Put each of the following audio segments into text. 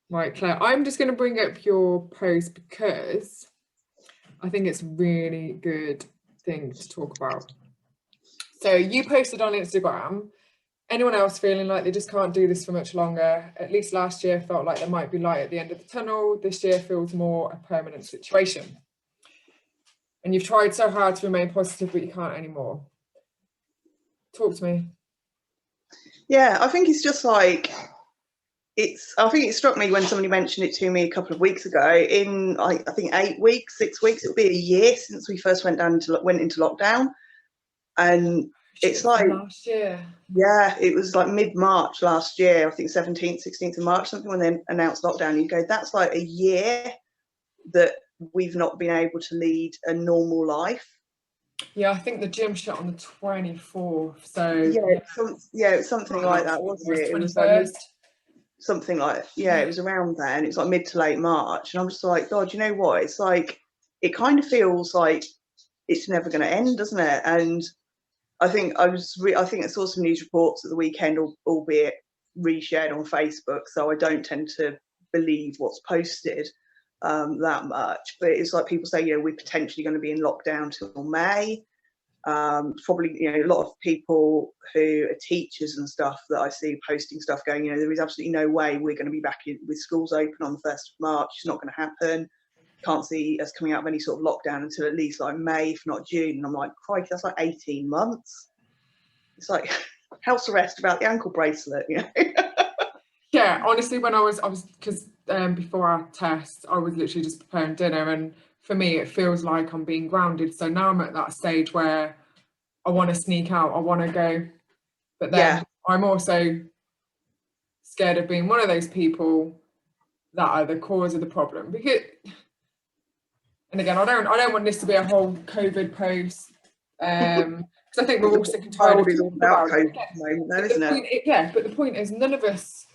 Right, Claire, I'm just going to bring up your post because I think it's a really good thing to talk about. So you posted on Instagram, anyone else feeling like they just can't do this for much longer? At least last year felt like there might be light at the end of the tunnel. This year feels more a permanent situation. And you've tried so hard to remain positive, but you can't anymore. Talk to me. Yeah, I think it's just like, I think it struck me when somebody mentioned it to me a couple of weeks ago. In I think 8 weeks, 6 weeks, it'll be a year since we first went into lockdown, and it's like last year. Yeah, it was like mid-March last year. I think 17th, 16th of March, something, when they announced lockdown. You go, that's like a year that we've not been able to lead a normal life. Yeah, I think the gym shut on the 24th. So yeah, it's something like that, wasn't it? It was like something like, yeah, it was around then. It's like mid to late March, and I'm just like, God, you know what? It's like, it kind of feels like it's never going to end, doesn't it? And I think I saw some news reports at the weekend, albeit reshared on Facebook, so I don't tend to believe what's posted that much. But it's like people say, we're potentially going to be in lockdown till May. Probably, a lot of people who are teachers and stuff that I see posting stuff going, there is absolutely no way we're going to be back with schools open on the 1st of March. It's not going to happen. Can't see us coming out of any sort of lockdown until at least like May, if not June. And I'm like, crikey, that's like 18 months. It's like house arrest about the ankle bracelet, Yeah, honestly, when I was because before our test, I was literally just preparing dinner, and for me, it feels like I'm being grounded. So now I'm at that stage where I want to sneak out, I want to go, but then I'm also scared of being one of those people that are the cause of the problem. Because, and again, I don't want this to be a whole COVID post, because I think we're all sick and tired of talking about it. But the point is, none of us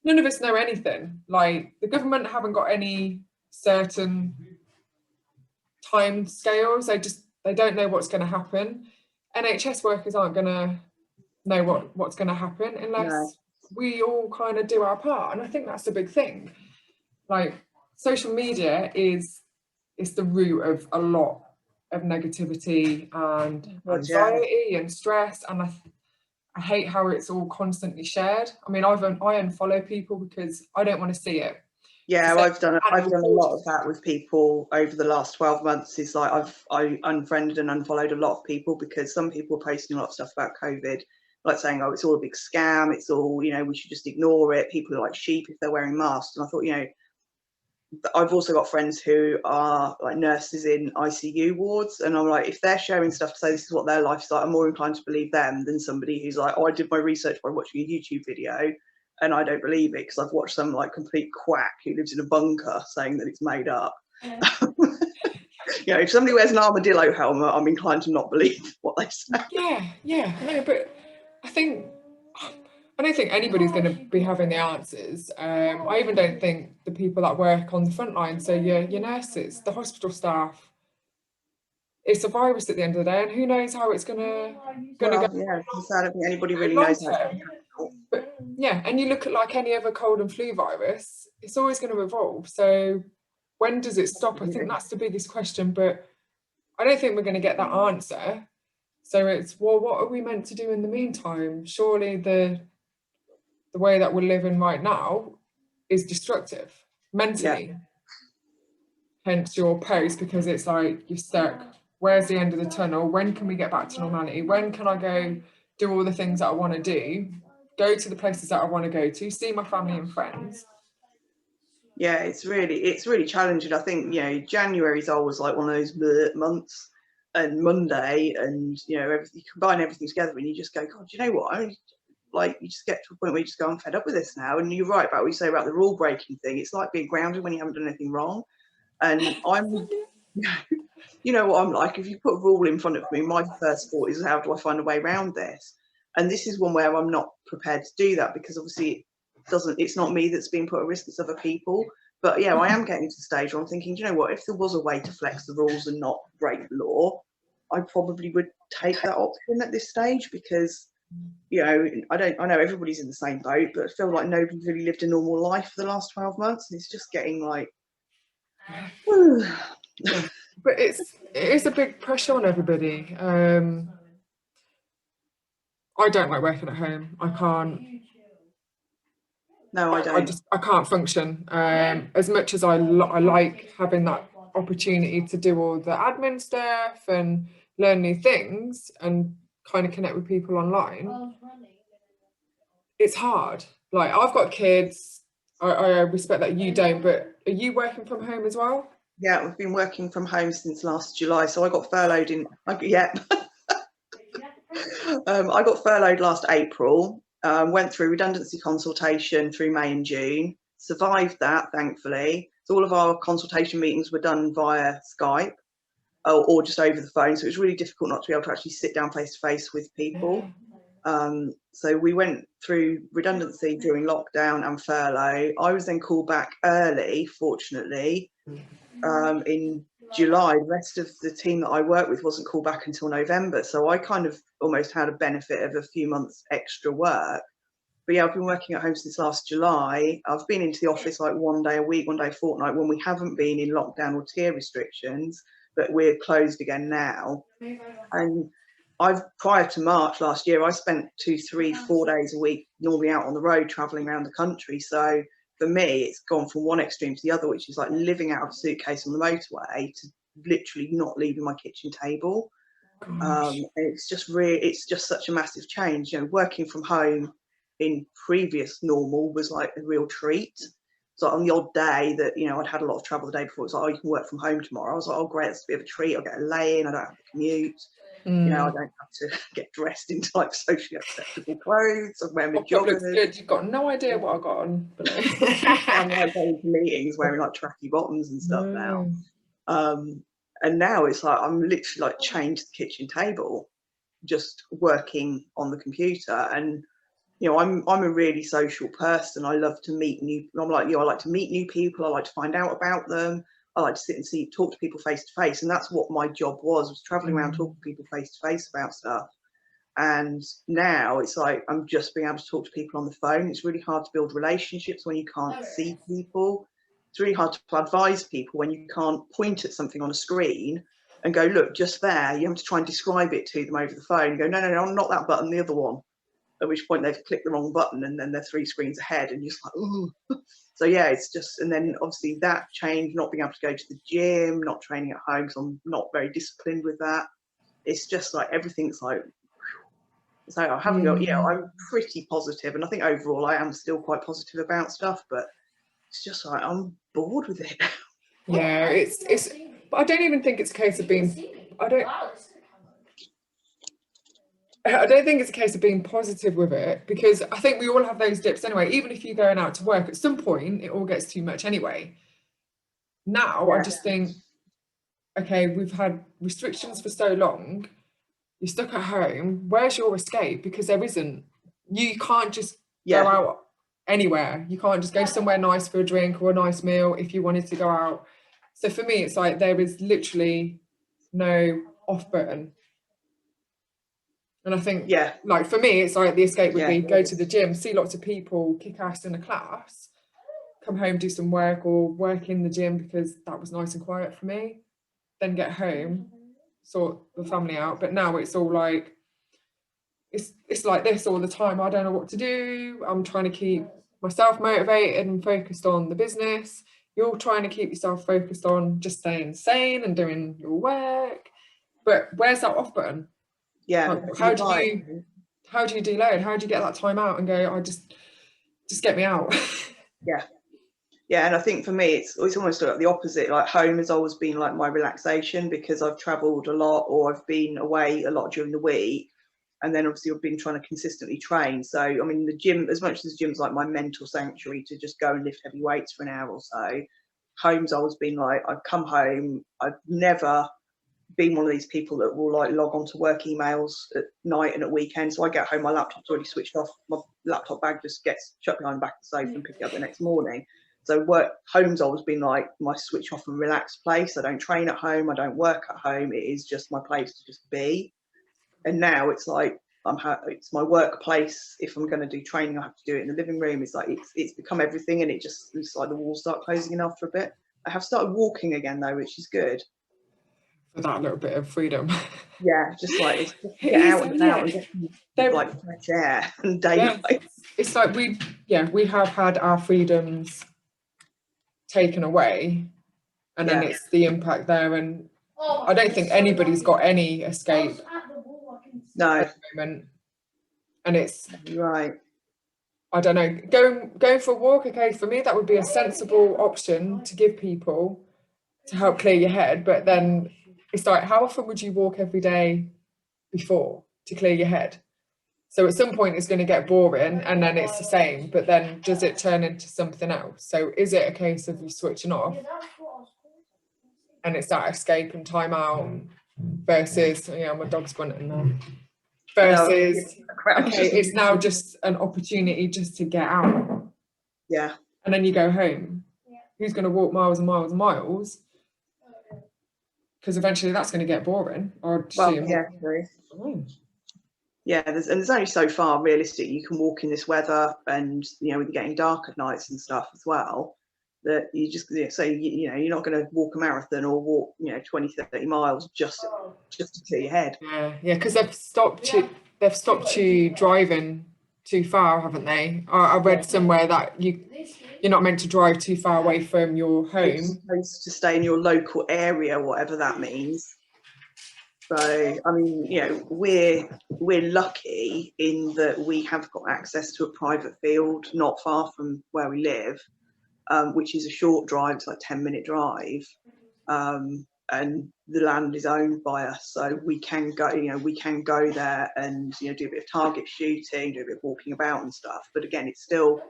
know anything. Like, the government haven't got any certain time scales. They don't know what's going to happen. NHS workers aren't going to know what's going to happen unless we all kind of do our part. And I think that's the big thing. Like, social media is the root of a lot of negativity and anxiety and stress. And I hate how it's all constantly shared. I mean, I unfollow people because I don't want to see it. Yeah, I've done a lot of that with people over the last 12 months. Is like I unfriended and unfollowed a lot of people because some people are posting a lot of stuff about COVID, like saying, oh, it's all a big scam, it's all, we should just ignore it. People are like sheep if they're wearing masks. And I thought, I've also got friends who are like nurses in ICU wards, and I'm like, if they're sharing stuff to say this is what their life's like, I'm more inclined to believe them than somebody who's like, oh, I did my research by watching a YouTube video and I don't believe it because I've watched some like complete quack who lives in a bunker saying that it's made up. If somebody wears an armadillo helmet, I'm inclined to not believe what they say. No, but I don't think anybody's going to be having the answers. I even don't think the people that work on the front line, so your nurses, the hospital staff, it's a virus at the end of the day, and who knows how it's gonna go. Yeah, I don't think anybody really knows how. But yeah, and you look at like any other cold and flu virus, it's always going to evolve. So when does it stop? I think that's the biggest question, but I don't think we're going to get that answer. So it's, well, what are we meant to do in the meantime? Surely the way that we're living right now is destructive mentally. Hence your post, because it's like, you're stuck. Where's the end of the tunnel? When can we get back to normality? When can I go do all the things that I want to do? Go to the places that I want to go to, see my family and friends. Yeah, it's really challenging. I think, January is always like one of those months, and Monday, and you combine everything together and you just go, God, you know what? You just get to a point where you just go, I'm fed up with this now. And you're right about what you say about the rule breaking thing. It's like being grounded when you haven't done anything wrong. And I'm, you know what I'm like. If you put a rule in front of me, my first thought is, how do I find a way around this? And this is one where I'm not prepared to do that, because obviously it's not me that's being put at risk, it's other people. But yeah, I am getting to the stage where I'm thinking, do you know what, if there was a way to flex the rules and not break the law, I probably would take that option at this stage, because you know, I know everybody's in the same boat, but I feel like nobody's really lived a normal life for the last 12 months, and it's just getting like, yeah. But it is a big pressure on everybody. I don't like working at home. I can't. No, I don't. I can't function. As much as I like having that opportunity to do all the admin stuff and learn new things and kind of connect with people online, it's hard. Like, I've got kids. I respect that you don't, but are you working from home as well? Yeah, we've been working from home since last July. So I got furloughed I got furloughed last April. Went through redundancy consultation through May and June. Survived that, thankfully. So all of our consultation meetings were done via Skype or just over the phone. So it was really difficult not to be able to actually sit down face to face with people. So we went through redundancy during lockdown and furlough. I was then called back early, fortunately, in July. The rest of the team that I work with wasn't called back until November. So I kind of almost had a benefit of a few months extra work. But yeah, I've been working at home since last July. I've been into the office like one day a week, one day a fortnight when we haven't been in lockdown or tier restrictions, but we're closed again now. And prior to March last year, I spent 2, 3, 4 days a week normally out on the road traveling around the country. So for me, it's gone from one extreme to the other, which is like living out of a suitcase on the motorway to literally not leaving my kitchen table. It's just such a massive change. You know, working from home in previous normal was like a real treat. So on the odd day that, you know, I'd had a lot of travel the day before, it's like, oh, you can work from home tomorrow. I was like, oh, great, that's a bit of a treat. I'll get a lay-in, I don't have to commute. You know, I don't have to get dressed into like socially acceptable clothes. I'm wearing my joggers. Looks good. You've got no idea what I've got on. I'm like going to meetings wearing like tracky bottoms and stuff now. And now it's like I'm literally like chained to the kitchen table, just working on the computer. And you know, I'm a really social person. I love to meet I'm like you. I like to meet new people. I like to find out about them. I like to sit and talk to people face to face, and that's what my job was traveling around talking to people face to face about stuff. And now it's like I'm just being able to talk to people on the phone. It's really hard to build relationships when you can't see people. It's really hard to advise people when you can't point at something on a screen and go, look, just there. You have to try and describe it to them over the phone. You go, no, not that button, the other one. At which point they've clicked the wrong button and then they're 3 screens ahead, and you're just like, ooh. So yeah, it's just, and then obviously that change, not being able to go to the gym, not training at home, because I'm not very disciplined with that. It's just like everything's like, so I haven't got, you know, I'm pretty positive, and I think overall I am still quite positive about stuff, but it's just like I'm bored with it. Yeah, it's. But I don't even think it's a case of being. I don't think it's a case of being positive with it, because I think we all have those dips anyway. Even if you're going out to work, at some point it all gets too much anyway. Now I just think, okay, we've had restrictions for so long. You're stuck at home. Where's your escape? Because there isn't. You can't just go out anywhere. You can't just go somewhere nice for a drink or a nice meal if you wanted to go out. So for me, it's like there is literally no off button. And I think, like for me, it's like the escape would be go to the gym, see lots of people, kick ass in a class, come home, do some work, or work in the gym because that was nice and quiet for me. Then get home, sort the family out. But now it's all like, it's like this all the time. I don't know what to do. I'm trying to keep myself motivated and focused on the business. You're trying to keep yourself focused on just staying sane and doing your work. But where's that off button? Like, how do you deload? How do you get that time out and go, just get me out? Yeah, and I think for me it's almost like the opposite. Like home has always been like my relaxation because I've traveled a lot or I've been away a lot during the week, and then obviously I've been trying to consistently train. So I mean, the gym, as much as the gym's like my mental sanctuary to just go and lift heavy weights for an hour or so, home's always been like, I've come home, I've never been one of these people that will like log on to work emails at night and at weekends. So I get home, my laptop's already switched off, my laptop bag just gets chucked behind the back of the sofa and pick it up the next morning. So home's always been like my switch off and relax place. I don't train at home, I don't work at home. It is just my place to just be. And now it's like it's my workplace. If I'm going to do training, I have to do it in the living room. It's like it's become everything, and it's like the walls start closing in after a bit. I have started walking again though, which is good. For that little bit of freedom. Yeah, just like it's just It get is, out and about and get like fresh air and daylight. Yeah, it's like we have had our freedoms taken away, and then it's the impact there, and I don't think anybody's got any escape at the moment. And it's right. I don't know, going for a walk, okay, for me that would be a sensible option to give people to help clear your head, but then it's like, how often would you walk every day before to clear your head? So at some point it's going to get boring, and then it's the same, but then does it turn into something else? So is it a case of you switching off and it's that escape and time out versus, my dog's grunting now, versus, okay, it's now just an opportunity just to get out. Yeah. And then you go home. Who's going to walk miles and miles and miles? Because eventually that's going to get boring. Or true. Yeah, there's only so far realistically you can walk in this weather, and with it getting dark at nights and stuff as well, that you just you're not going to walk a marathon or walk 20-30 miles just to clear your head. Yeah, because they've stopped you driving too far, haven't they? I read somewhere that you're not meant to drive too far away from your home. You're supposed to stay in your local area, whatever that means. So, I mean, we're lucky in that we have got access to a private field not far from where we live, which is a short drive. It's like 10-minute drive, and the land is owned by us, so we can go. We can go there and do a bit of target shooting, do a bit of walking about and stuff. But again, it's still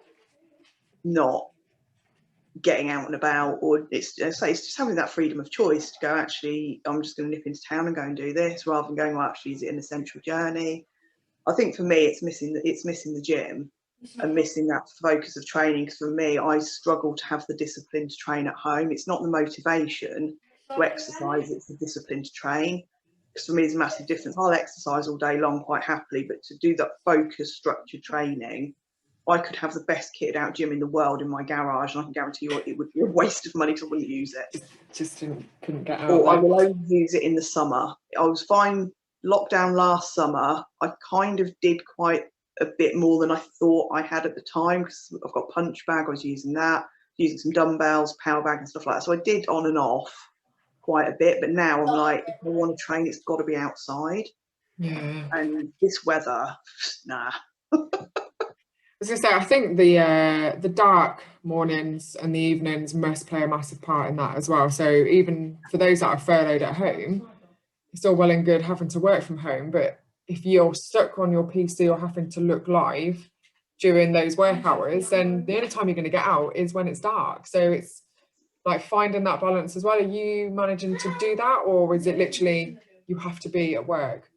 not getting out and about, or it's just having that freedom of choice to go, actually I'm just going to nip into town and go and do this, rather than going, well, actually is it an essential journey? I think for me it's missing the gym and missing that focus of training, because for me I struggle to have the discipline to train at home. It's not the motivation to exercise, it's the discipline to train, because for me there's a massive difference. I'll exercise all day long quite happily, but to do that focused structured training, I could have the best kitted out gym in the world in my garage, and I can guarantee you it would be a waste of money because I wouldn't use it. Just couldn't get out. Or I will only use it in the summer. I was fine lockdown last summer. I kind of did quite a bit more than I thought I had at the time, because I've got a punch bag. I was using that, using some dumbbells, power bag and stuff like that. So I did on and off quite a bit, but now I'm like, if I want to train, it's got to be outside. Yeah. And this weather, nah. I was going to say, I think the dark mornings and the evenings must play a massive part in that as well. So even for those that are furloughed at home, it's all well and good having to work from home, but if you're stuck on your PC or having to look live during those work hours, then the only time you're going to get out is when it's dark. So it's like finding that balance as well. Are you managing to do that, or is it literally you have to be at work?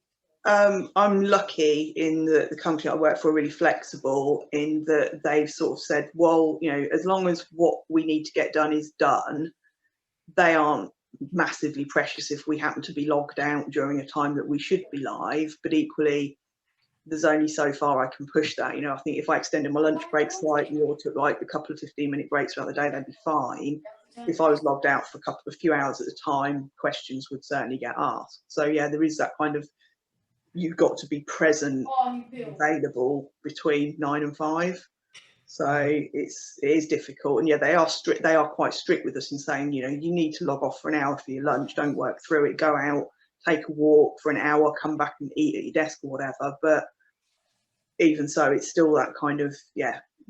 I'm lucky in that the company I work for are really flexible, in that they've sort of said, well, as long as what we need to get done is done, they aren't massively precious if we happen to be logged out during a time that we should be live. But equally, there's only so far I can push that. I think if I extended my lunch break slightly or took like a couple of 15-minute breaks throughout the day, that'd be fine. If I was logged out for a few hours at a time, questions would certainly get asked. So yeah, there is that kind of, you've got to be present, available between 9 and 5. So it is difficult. And yeah, they are strict. They are quite strict with us in saying, you need to log off for an hour for your lunch. Don't work through it. Go out, take a walk for an hour, come back and eat at your desk or whatever. But even so, it's still that kind of,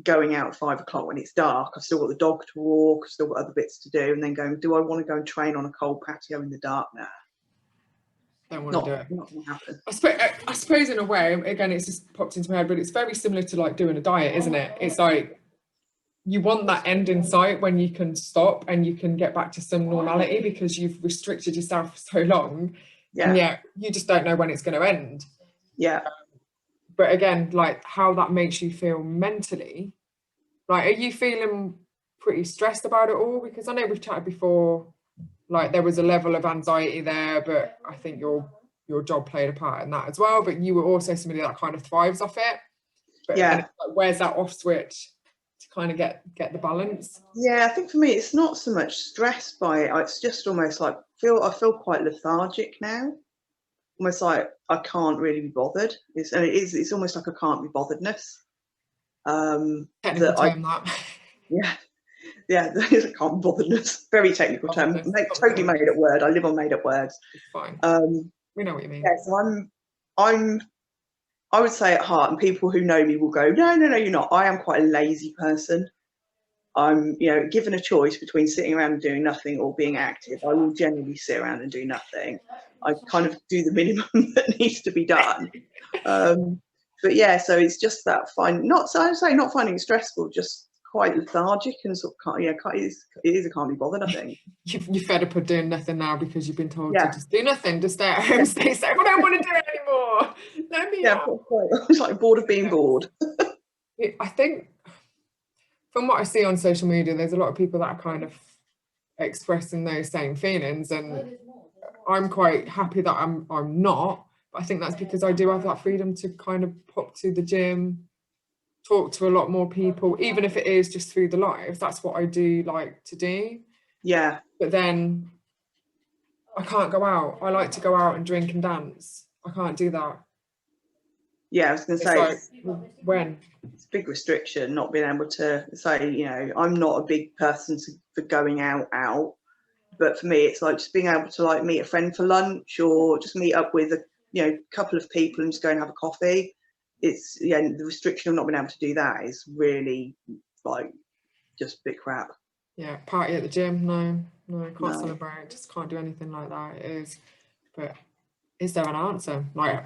going out at 5 o'clock when it's dark. I've still got the dog to walk. I've still got other bits to do. And then going, do I want to go and train on a cold patio in the dark now? Don't want to do it. Not going to happen. I suppose in a way, again, it's just popped into my head, but it's very similar to like doing a diet, isn't it? It's like you want that end in sight when you can stop and you can get back to some normality, because you've restricted yourself for so long. Yeah. And you just don't know when it's going to end. Yeah. But again, like how that makes you feel mentally, like, are you feeling pretty stressed about it all? Because I know we've chatted before, like there was a level of anxiety there, but I think you're your job played a part in that as well, but you were also somebody that kind of thrives off it. But Yeah. and it's like, where's that off switch to kind of get the balance? Yeah, I think for me it's not so much stressed by it. It's just almost like I feel quite lethargic now. Almost like I can't really be bothered. It's almost like a can't be botheredness. Technical term that. Yeah, that is a can't be botheredness. Very technical term. Totally made up word. I live on made up words. It's fine. We know what you mean. Yeah, so I would say at heart, and people who know me will go, no, you're not. I am quite a lazy person. I'm, given a choice between sitting around and doing nothing or being active, I will generally sit around and do nothing. I kind of do the minimum that needs to be done. But yeah, so it's just that not finding it stressful, just quite lethargic and sort of it is a can't be bothered, I think. You're fed up of doing nothing now because you've been told to just do nothing, just stay at home, stay safe. I don't want to do it anymore. Let me out. It's like bored of being bored. I think from what I see on social media, there's a lot of people that are kind of expressing those same feelings, and I'm quite happy that I'm not, but I think that's because I do have that freedom to kind of pop to the gym, talk to a lot more people, even if it is just through the live. That's what I do like to do. Yeah. But then I can't go out. I like to go out and drink and dance. I can't do that. Yeah, I was going to say, when? It's a big restriction, not being able to say, I'm not a big person for going out. But for me, it's like just being able to like meet a friend for lunch or just meet up with a couple of people and just go and have a coffee. It's the restriction of not being able to do that is really like just a bit crap. Yeah, party at the gym, no, can't celebrate, just can't do anything like that. It is, but is there an answer? Like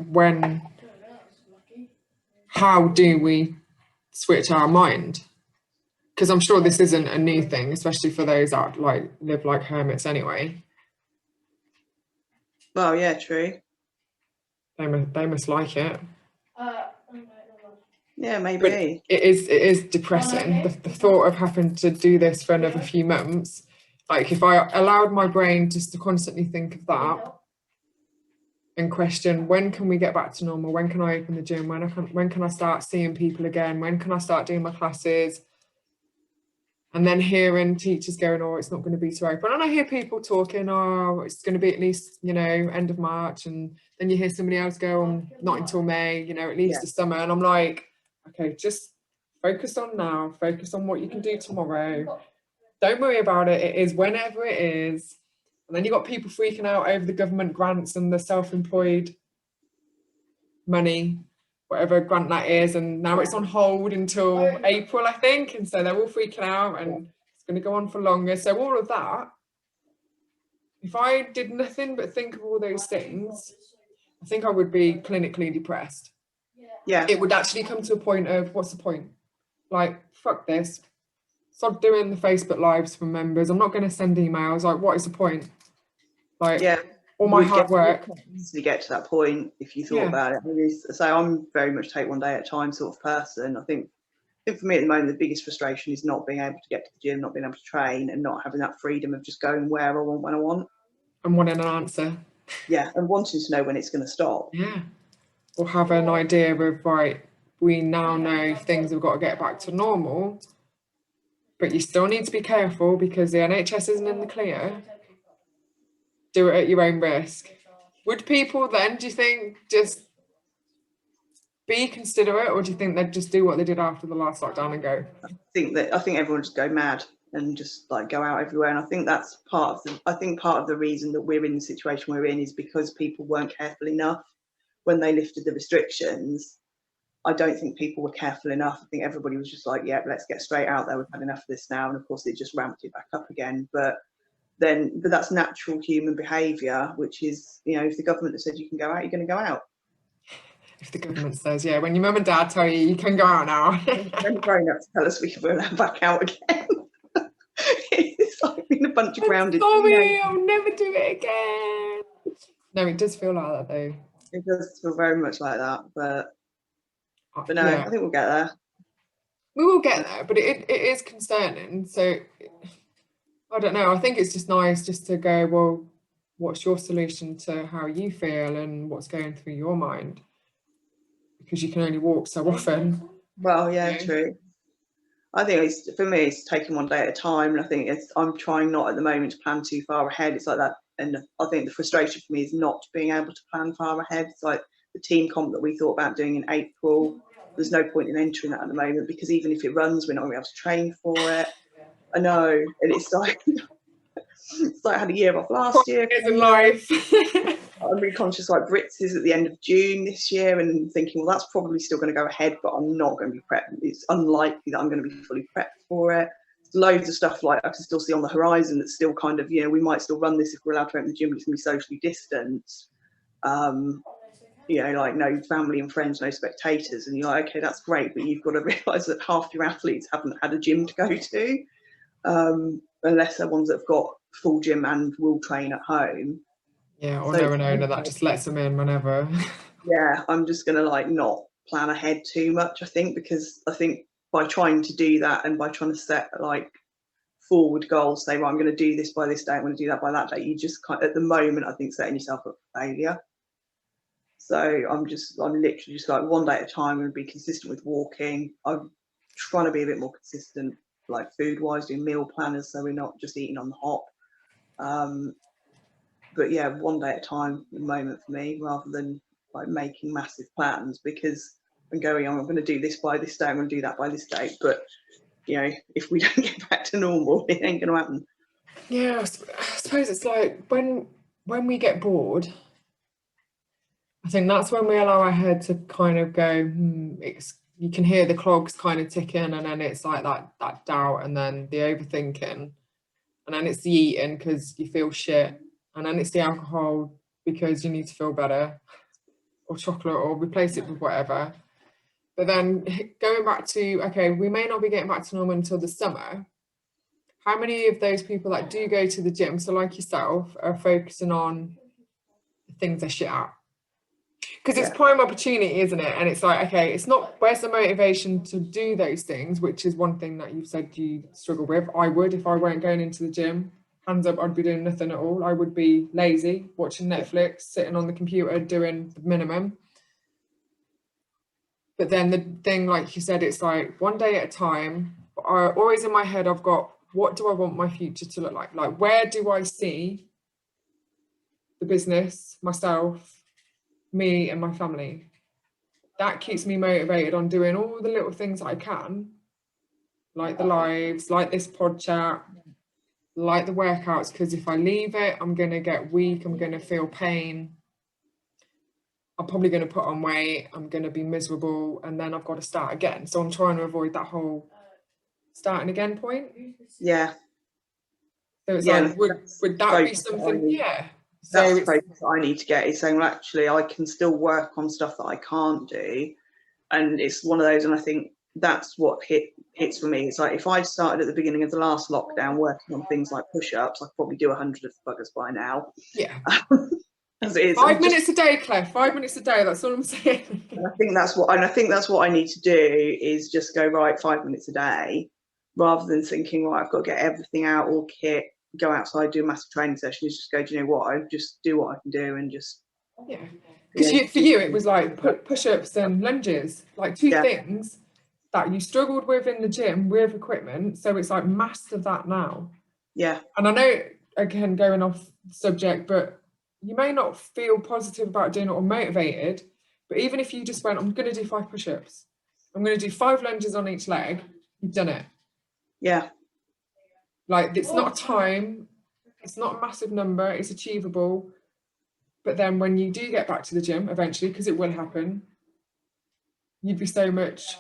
how do we switch our mind? Because I'm sure this isn't a new thing, especially for those that like live like hermits anyway. Well, yeah, true. They must like it. Yeah, maybe. But it is depressing. The thought of having to do this for another few months. Like if I allowed my brain just to constantly think of that and question, when can we get back to normal? When can I open the gym? When can I start seeing people again? When can I start doing my classes? And then hearing teachers going, oh, it's not going to be too open. And I hear people talking, oh, it's going to be at least, end of March. And then you hear somebody else go, not until May, at least the summer. And I'm like, okay, just focus on now. Focus on what you can do tomorrow. Don't worry about it. It is whenever it is. And then you've got people freaking out over the government grants and the self-employed money, whatever grant that is, and now it's on hold until April, I think, and so they're all freaking out and it's going to go on for longer. So all of that, if I did nothing but think of all those things, I think I would be clinically depressed. Yeah, it would actually come to a point of, what's the point? Like, fuck this, stop doing the Facebook lives for members. I'm not going to send emails. Like, what is the point? Like, all my hard work. To get to that point, if you thought about it. So I'm very much take one day at a time sort of person. I think for me at the moment, the biggest frustration is not being able to get to the gym, not being able to train, and not having that freedom of just going where I want when I want. And wanting an answer. Yeah, and wanting to know when it's going to stop. Yeah. Or have an idea of, right, we now know things have got to get back to normal, but you still need to be careful because the NHS isn't in the clear. Do it at your own risk. Would people then, do you think, just be considerate, or do you think they'd just do what they did after the last lockdown and go? I think everyone would just go mad and just like go out everywhere. And I think that's part of the reason that we're in the situation we're in is because people weren't careful enough when they lifted the restrictions. I don't think people were careful enough. I think everybody was just like, yeah, let's get straight out there. We've had enough of this now. And of course, it just ramped it back up again. But that's natural human behaviour, which is, if the government has said you can go out, you're going to go out. If the government says, yeah, when your mum and dad tell you can go out now. They're grown up to tell us we can go back out again. It's like being a bunch of grounded. Sorry, I'll never do it again. No, it does feel like that though. It does feel very much like that, but no, I think we'll get there. We will get there, but it is concerning. So I don't know. I think it's just nice just to go, well, what's your solution to how you feel and what's going through your mind, because you can only walk so often. Well, yeah, true. I think for me, it's taking one day at a time, and I think I'm trying not at the moment to plan too far ahead. It's like that, and I think the frustration for me is not being able to plan far ahead. It's like the team comp that we thought about doing in April. There's no point in entering that at the moment, because even if it runs, we're not going to be able to train for it. I know, and it's like I had a year off last year. In life. I'm really conscious, like Brits is at the end of June this year, and thinking, well, that's probably still going to go ahead, but I'm not going to be prepped. It's unlikely that I'm going to be fully prepped for it. Loads of stuff like I can still see on the horizon that's still kind of, we might still run this if we're allowed to open the gym, but it's going to be socially distanced. Like no family and friends, no spectators, and you're like, okay, that's great, but you've got to realise that half your athletes haven't had a gym to go to, unless they're ones that have got full gym and will train at home. Yeah, or know an owner that just lets them in whenever. Yeah, I'm just going to not plan ahead too much, I think, because I think by trying to do that and by trying to set forward goals, say, well, I'm going to do this by this day, I'm going to do that by that day, you just at the moment, I think, setting yourself up for failure. So I'm literally just one day at a time, and be consistent with walking. I'm trying to be a bit more consistent, food wise, doing meal planners, so we're not just eating on the hop. But yeah, one day at a time at the moment for me, rather than making massive plans, because I'm going, I'm going to do this by this day, I'm going to do that by this date. But if we don't get back to normal, it ain't going to happen. Yeah, I suppose it's like when we get bored, I think that's when we allow our head to kind of go, you can hear the clogs kind of ticking, and then it's like that doubt, and then the overthinking, and then it's the eating because you feel shit, and then it's the alcohol because you need to feel better, or chocolate, or replace it with whatever. But then going back to, okay, we may not be getting back to normal until the summer. How many of those people that do go to the gym, so like yourself, are focusing on the things they're shit at? Because it's prime opportunity, isn't it? And it's like, okay, it's not, where's the motivation to do those things, which is one thing that you've said you struggle with. I would, if I weren't going into the gym, hands up, I'd be doing nothing at all. I would be lazy, watching Netflix, sitting on the computer, doing the minimum. But then the thing, like you said, it's like one day at a time. Always in my head, I've got, what do I want my future to look like? Like, where do I see the business, myself, me and my family? That keeps me motivated on doing all the little things I can, like the lives, like this pod chat, like the workouts, because if I leave it, I'm going to get weak, I'm going to feel pain, I'm probably going to put on weight, I'm going to be miserable, and then I've got to start again. So I'm trying to avoid that whole starting again point. Yeah. So it's like, would that be something? Yeah. So that's the focus I need to get, is saying, well, actually, I can still work on stuff that I can't do. And it's one of those, and I think that's what hits for me. It's like, if I started at the beginning of the last lockdown working on things like push-ups, I'd probably do 100 of the buggers by now. Yeah. As it is. 5 minutes a day, Claire, 5 minutes a day, that's all I'm saying. And I think that's what I need to do, is just go, right, 5 minutes a day, rather than thinking, right, I've got to get everything out, all kit, go outside, do a massive training session. Is just go, do you know what, I just do what I can do, and just because for you it was like push-ups and lunges, like two things that you struggled with in the gym with equipment. So it's like master that now. Yeah. And I know, again, going off subject, but you may not feel positive about doing it or motivated, but even if you just went, I'm going to do 5 push-ups, I'm going to do 5 lunges on each leg, you've done it. Yeah. Like, it's not a time, it's not a massive number, it's achievable. But then when you do get back to the gym eventually, because it will happen, you'd be so much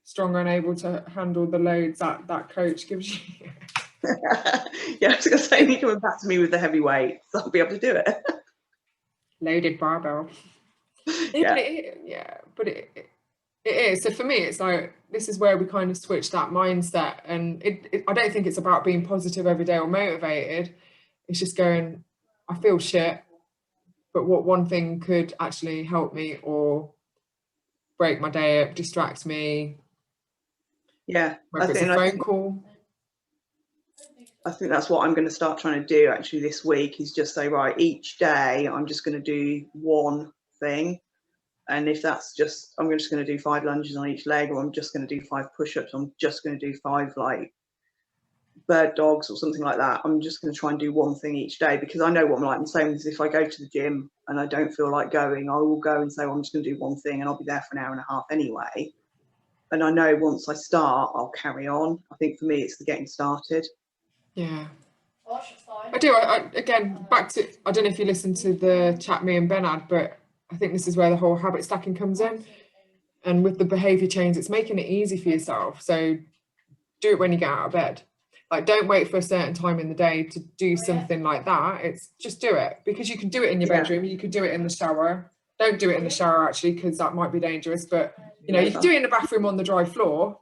stronger and able to handle the loads that coach gives you. Yeah, I was going to say, you're coming back to me with the heavy weight, so I'll be able to do it. Loaded barbell. Yeah. But it is. So for me, it's like, this is where we kind of switch that mindset. And I don't think it's about being positive every day or motivated. It's just going, I feel shit, but what one thing could actually help me or break my day up, distract me? Yeah. Whether it's a phone call. I think that's what I'm going to start trying to do actually this week, is just say, right, each day I'm just going to do one thing. And if that's just, I'm just going to do 5 lunges on each leg, or I'm just going to do 5 push-ups, I'm just going to do 5 like bird dogs or something like that. I'm just going to try and do one thing each day, because I know what I'm like. The same as if I go to the gym and I don't feel like going, I will go and say, well, I'm just going to do one thing, and I'll be there for an hour and a half anyway. And I know once I start, I'll carry on. I think for me, it's the getting started. Yeah. I do. Again, back to, I don't know if you listened to the chat me and Ben had, but I think this is where the whole habit stacking comes in. And with the behaviour change, it's making it easy for yourself. So do it when you get out of bed. Like, don't wait for a certain time in the day to do something like that. It's just do it, because you can do it in your bedroom. You could do it in the shower. Don't do it in the shower, actually, because that might be dangerous. But, you know, you can do it in the bathroom on the dry floor.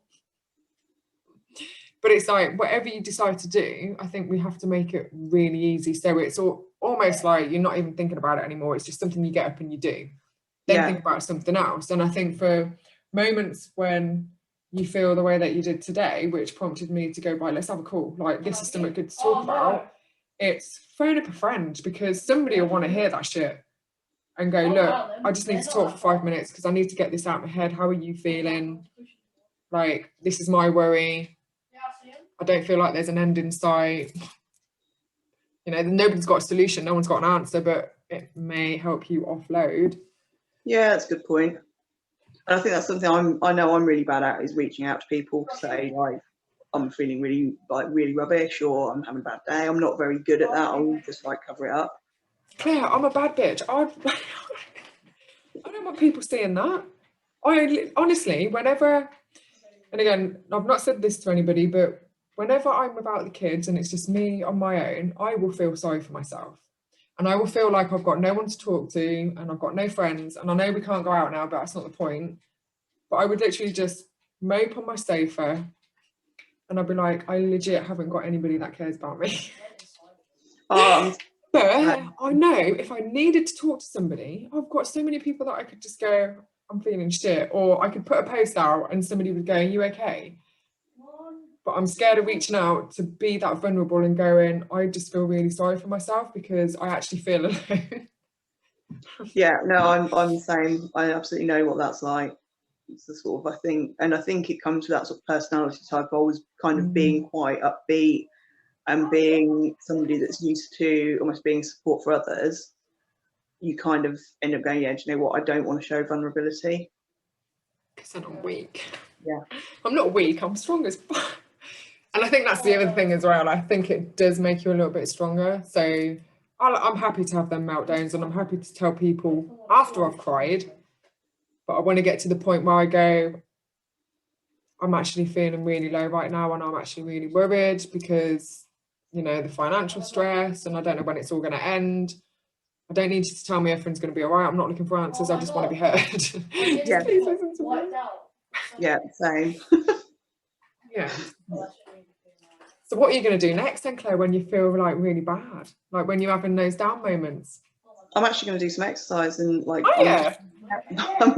But it's like, whatever you decide to do, I think we have to make it really easy. So it's almost like you're not even thinking about it anymore. It's just something you get up and you do. Then think about something else. And I think for moments when you feel the way that you did today, which prompted me to go, right, let's have a call. Like, this is something good to talk about. It's phone up a friend, because somebody will want to hear that shit and go, look, I just need to talk for 5 minutes because I need to get this out of my head. How are you feeling? Like, this is my worry. I don't feel like there's an end in sight. You know, nobody's got a solution, no one's got an answer, but it may help you offload. Yeah, that's a good point. And I think that's something I know I'm really bad at, is reaching out to people to say, like, I'm feeling really rubbish, or I'm having a bad day. I'm not very good at that. I'll just like cover it up. Claire, I'm a bad bitch. I don't want people seeing that. I honestly, whenever, and again, I've not said this to anybody, but whenever I'm without the kids and it's just me on my own, I will feel sorry for myself. And I will feel like I've got no one to talk to, and I've got no friends. And I know we can't go out now, but that's not the point. But I would literally just mope on my sofa, and I'd be like, I legit haven't got anybody that cares about me. But I know if I needed to talk to somebody, I've got so many people that I could just go, I'm feeling shit. Or I could put a post out and somebody would go, are you okay? But I'm scared of reaching out to be that vulnerable and going, I just feel really sorry for myself because I actually feel alone. Yeah, no, I'm the same. I absolutely know what that's like. It's the sort of, I think it comes with that sort of personality type. Always kind of being quite upbeat and being somebody that's used to almost being support for others. You kind of end up going, yeah, do you know what? I don't want to show vulnerability. Because I'm weak. Yeah. I'm not weak, I'm strong as fuck. And I think that's the other thing as well. I think it does make you a little bit stronger. So I'm happy to have them meltdowns, and I'm happy to tell people after I've cried. But I want to get to the point where I go, I'm actually feeling really low right now, and I'm actually really worried because, you know, the financial stress, and I don't know when it's all going to end. I don't need you to tell me everything's going to be all right. I'm not looking for answers. I just want to be heard. Yeah. Please listen to me. Yeah, same. Yeah. So what are you going to do next then, Claire, when you feel like really bad? Like when you're having those down moments? I'm actually going to do some exercise, and like, I'm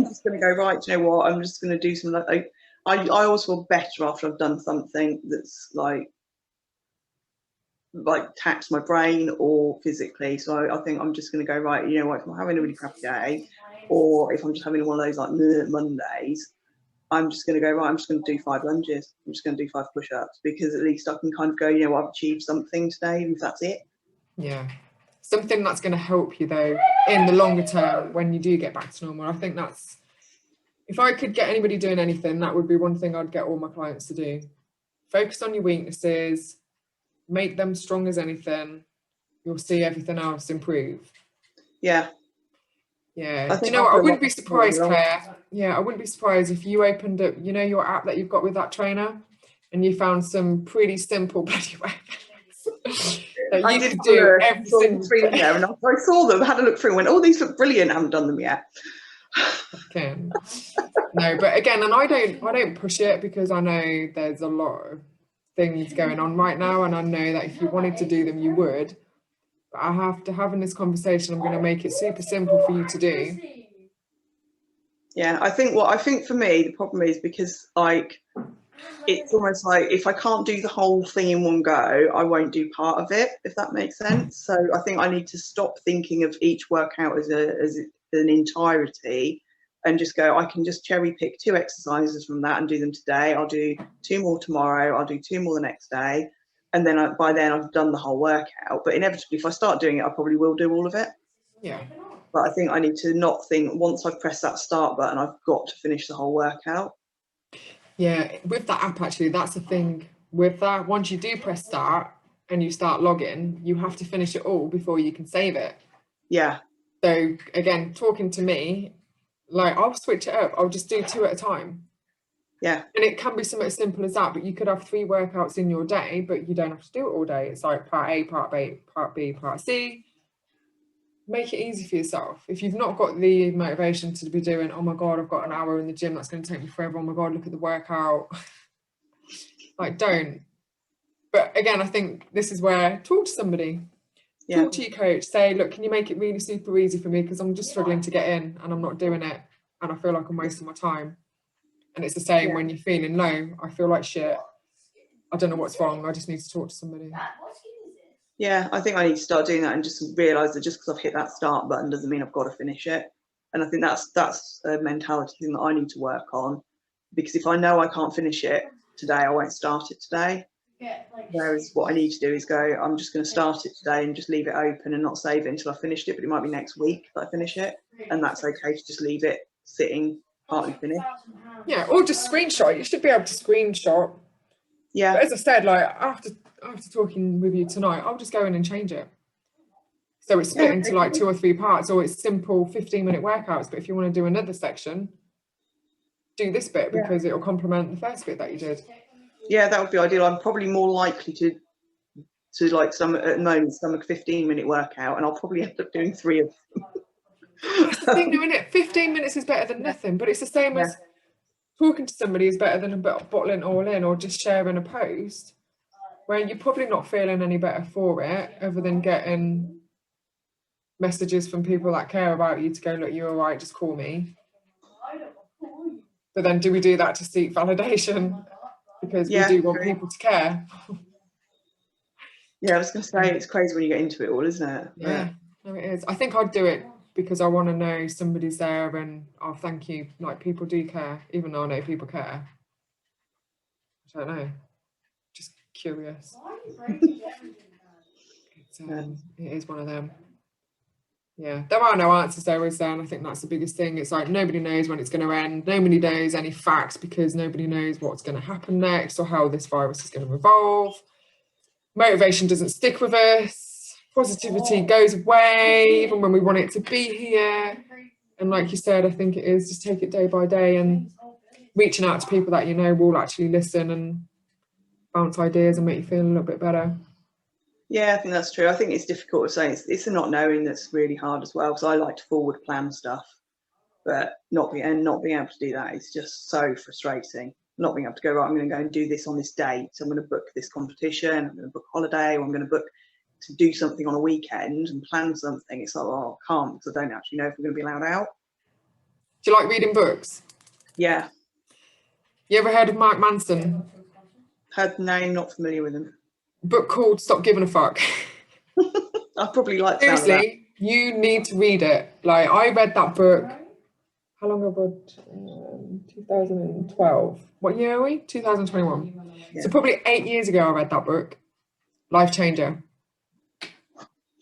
just going to go, right, do you know what? I'm just going to do some, like, I always feel better after I've done something that's like tax my brain or physically. So I think I'm just going to go, right, you know what, if I'm having a really crappy day, or if I'm just having one of those like Mondays, I'm just going to go, right, I'm just going to do 5 lunges. I'm just going to do 5 push-ups, because at least I can kind of go, you know, I've achieved something today, if that's it. Yeah. Something that's going to help you though in the longer term when you do get back to normal. I think that's, if I could get anybody doing anything, that would be one thing I'd get all my clients to do. Focus on your weaknesses, make them strong as anything. You'll see everything else improve. Yeah. Yeah. Do you know what? I wouldn't be surprised, Claire. Yeah, I wouldn't be surprised if you opened up, you know, your app that you've got with that trainer, and you found some pretty simple bloody ways that you could do every single day. There, and I saw them, had a look through, and went, oh, these look brilliant. I haven't done them yet. Okay. No, but again, and I don't push it, because I know there's a lot of things going on right now, and I know that if you wanted to do them, you would. But I have to, having this conversation, I'm going to make it super simple for you to do. Yeah, I think for me the problem is, because like it's almost like if I can't do the whole thing in one go, I won't do part of it, if that makes sense. So I think I need to stop thinking of each workout as an entirety and just go, I can just cherry pick 2 exercises from that and do them today. I'll do 2 more tomorrow. I'll do 2 more the next day. And then by then I've done the whole workout. But inevitably, if I start doing it, I probably will do all of it. Yeah. But I think I need to not think once I've pressed that start button, I've got to finish the whole workout. Yeah, with that app, actually, that's the thing with that. Once you do press start and you start logging, you have to finish it all before you can save it. Yeah. So again, talking to me, like I'll switch it up. I'll just do 2 at a time. Yeah. And it can be something as simple as that, but you could have 3 workouts in your day, but you don't have to do it all day. It's like part A, part B, part B, part C. Make it easy for yourself. If you've not got the motivation to be doing, oh my God, I've got an hour in the gym, that's going to take me forever. Oh my God, look at the workout. Like, don't. But again, I think this is where talk to somebody. Yeah. Talk to your coach. Say, look, can you make it really super easy for me? Because I'm just struggling to get in and I'm not doing it. And I feel like I'm wasting my time. And it's the same when you're feeling low. I feel like shit. I don't know what's wrong. I just need to talk to somebody. Yeah, I think I need to start doing that and just realise that just because I've hit that start button doesn't mean I've got to finish it. And I think that's a mentality thing that I need to work on, because if I know I can't finish it today, I won't start it today. Whereas what I need to do is go, I'm just going to start it today and just leave it open and not save it until I finished it. But it might be next week that I finish it, and that's okay to just leave it sitting partly finished. Yeah, or just screenshot. You should be able to screenshot. Yeah. But as I said, like after talking with you tonight, I'll just go in and change it. So it's split into like 2 or 3 parts, or it's simple 15-minute workouts. But if you want to do another section, do this bit because it'll complement the first bit that you did. Yeah, that would be ideal. I'm probably more likely to like some at the moment, stomach 15-minute workout, and I'll probably end up doing 3 of them. That's the thing, isn't it? 15 minutes is better than nothing, but it's the same as talking to somebody is better than bottling it all in or just sharing a post where you're probably not feeling any better for it, other than getting messages from people that care about you to go, look, you're all right, just call me. But then do we do that to seek validation? Because we do want people to care. Yeah, I was going to say, it's crazy when you get into it all, isn't it? Yeah, no, it is. I think I'd do it because I want to know somebody's there and, oh, thank you. Like, people do care, even though I know people care. I don't know. Just curious. It is one of them. Yeah, there are no answers there, is there? And I think that's the biggest thing. It's like nobody knows when it's going to end. Nobody knows any facts because nobody knows what's going to happen next or how this virus is going to evolve. Motivation doesn't stick with us. Positivity goes away even when we want it to be here. And like you said, I think it is just take it day by day and reaching out to people that you know will actually listen and bounce ideas and make you feel a little bit better. Yeah, I think that's true. I think it's difficult to say. It's the not knowing that's really hard as well, because I like to forward plan stuff, but not being able to do that is just so frustrating. Not being able to go, right, I'm going to go and do this on this date. So I'm going to book this competition. I'm going to book holiday, or I'm going to book to do something on a weekend and plan something. It's like, oh, I can't because I don't actually know if we're going to be allowed out. Do you like reading books? Yeah. You ever heard of Mark Manson? Heard the name, not familiar with him. Book called Stop Giving a Fuck. I probably like seriously, you need to read it. Like, I read that book. How long ago? 2012. What year are we? 2021. Yeah. So probably 8 years ago I read that book. Life changer.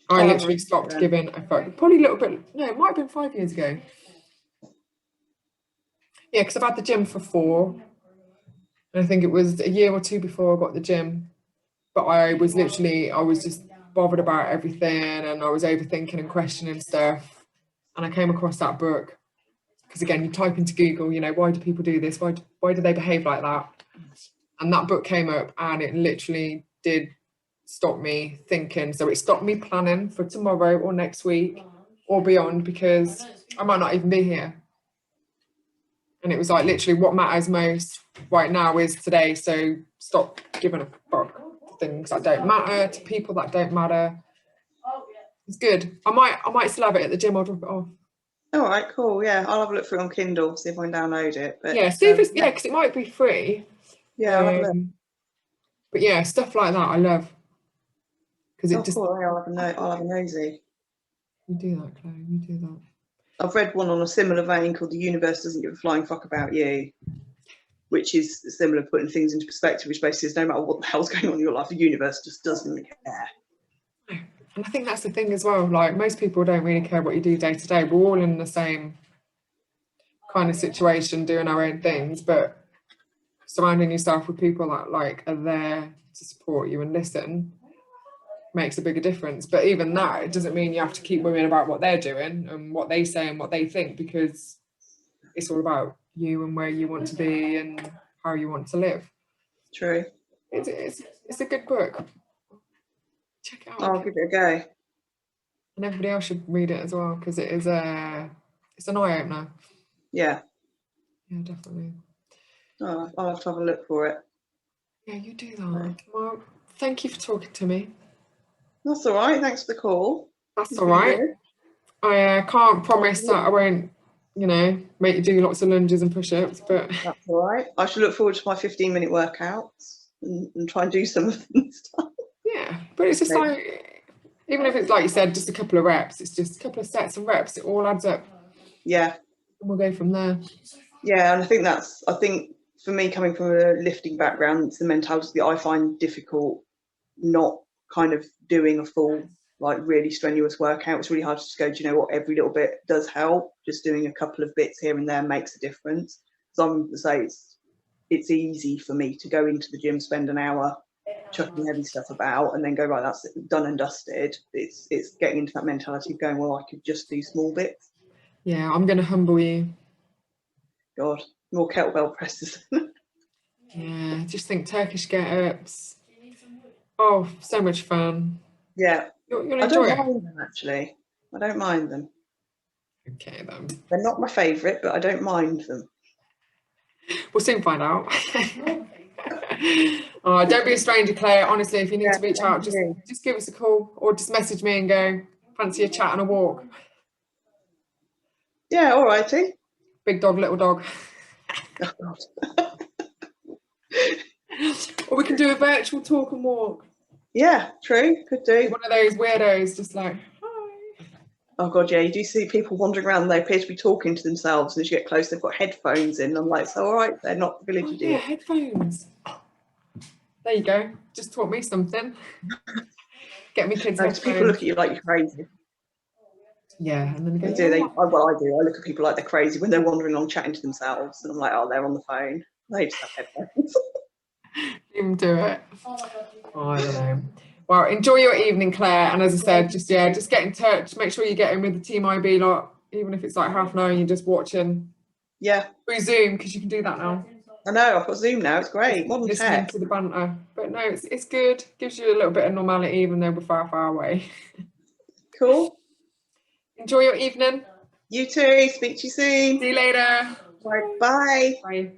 I literally stopped giving a fuck. Probably a little bit. No, it might have been 5 years ago. Yeah, because I've had the gym for 4. And I think it was a year or 2 before I got the gym. But I was just bothered about everything and I was overthinking and questioning stuff. And I came across that book. Because again, you type into Google, you know, why do people do this? Why do they behave like that? And that book came up and it literally did stop me thinking. So it stopped me planning for tomorrow or next week or beyond, because I might not even be here. And it was like, literally what matters most right now is today. So stop giving a fuck. Things that don't matter, to people that don't matter. It's good. I might still have it at the gym. I'll drop it off. All right, cool. Yeah, I'll have a look through it on Kindle, see if I can download it. But yeah, see if it's because it might be free. Yeah, I'll have a look. But yeah, stuff like that I love. Because it just... Cool. I'll have a nosy. You do that, Claire, you do that. I've read one on a similar vein called The Universe Doesn't Give a Flying Fuck About You, which is similar, putting things into perspective, which basically is no matter what the hell's going on in your life, the universe just doesn't care. And I think that's the thing as well, like most people don't really care what you do day to day. We're all in the same kind of situation doing our own things, but surrounding yourself with people that like are there to support you and listen makes a bigger difference. But even that, it doesn't mean you have to keep worrying about what they're doing and what they say and what they think, because it's all about you and where you want to be and how you want to live. True. It's a good book. Check it out. I'll give it a go. And everybody else should read it as well, because it is it's an eye-opener. Yeah. Yeah, definitely. Oh, I'll have to have a look for it. Yeah, you do that. Well, thank you for talking to me. That's all right. Thanks for the call. That's all right. I can't promise that I won't, make you do lots of lunges and push-ups, but... That's all right. I should look forward to my 15-minute workouts and try and do some of them stuff. Yeah, but it's just like, even if it's like you said, just a couple of reps, it's just a couple of sets of reps, it all adds up. Yeah. And we'll go from there. Yeah, and I think for me, coming from a lifting background, it's the mentality that I find difficult, not kind of doing a full, like really strenuous workout. It's really hard to just go, do you know what, every little bit does help. Just doing a couple of bits here and there makes a difference. So I'm going to say it's easy for me to go into the gym, spend an hour chucking heavy stuff about, and then go, right, that's done and dusted. It's getting into that mentality of going, well, I could just do small bits. Yeah, I'm going to humble you. God, more kettlebell presses. Yeah, just think Turkish get-ups. Oh, so much fun. Yeah. You'll enjoy it. I don't mind them, actually. I don't mind them. Okay, then. They're not my favourite, but I don't mind them. We'll soon find out. Oh, don't be a stranger, Claire. Honestly, if you need to reach out, just give us a call or just message me and go, fancy a chat and a walk. Yeah, all righty. Big dog, little dog. Oh, God. Or we can do a virtual talk and walk. Yeah, true. Could do. One of those weirdos, just like, hi. Oh, God, yeah. You do see people wandering around. They appear to be talking to themselves. And as you get close, they've got headphones in. I'm like, so all right, they're not the village idiot. Yeah, headphones. There you go. Just taught me something. Get me kids headphones. People look at you like you're crazy. Yeah, and then they do. I do. I look at people like they're crazy when they're wandering along chatting to themselves, and I'm like, oh, they're on the phone. They just have headphones. You do it. Oh, I don't know. Well, enjoy your evening, Claire. And as I said, just get in touch. Make sure you get in with the Team IB lot, even if it's like half an hour and you're just watching. Yeah. Through Zoom, because you can do that now. I know. I've got Zoom now. It's great. Modern listening tech. To the banter, but no, it's good. Gives you a little bit of normality, even though we're far, far away. Cool. Enjoy your evening. You too. Speak to you soon. See you later. Bye. Bye. Bye.